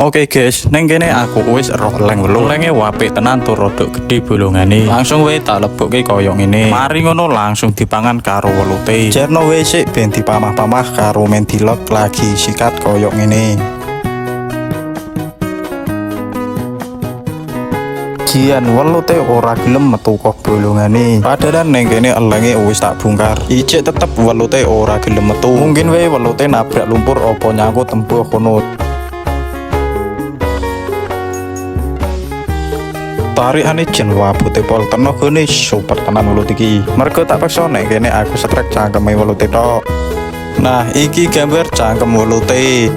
Oke guys, neng kene aku wis roh leng weluh. Lenge apik tenan tur rodok gedhe bolongane. Langsung wae tak lebokke kaya ngene. Mari ngono langsung dipangan karo welute. Jerno wae sik ben dipamah-pamah karo mendilok lagi sikat kaya ngene. Jian welute ora gelem metu kok bolongane. Padahal neng kene elenge wis tak bongkar. Ijek tetep welute ora gelem metu. Mungkin wae welute nabrak lumpur apa nyangkut tembuh kono. Tarikane jen wabute pol tenagane super tenan welut iki. Mergo tak paksa nek kene aku strek cangkeme welute tok. Nah, iki gambar cangkem welute.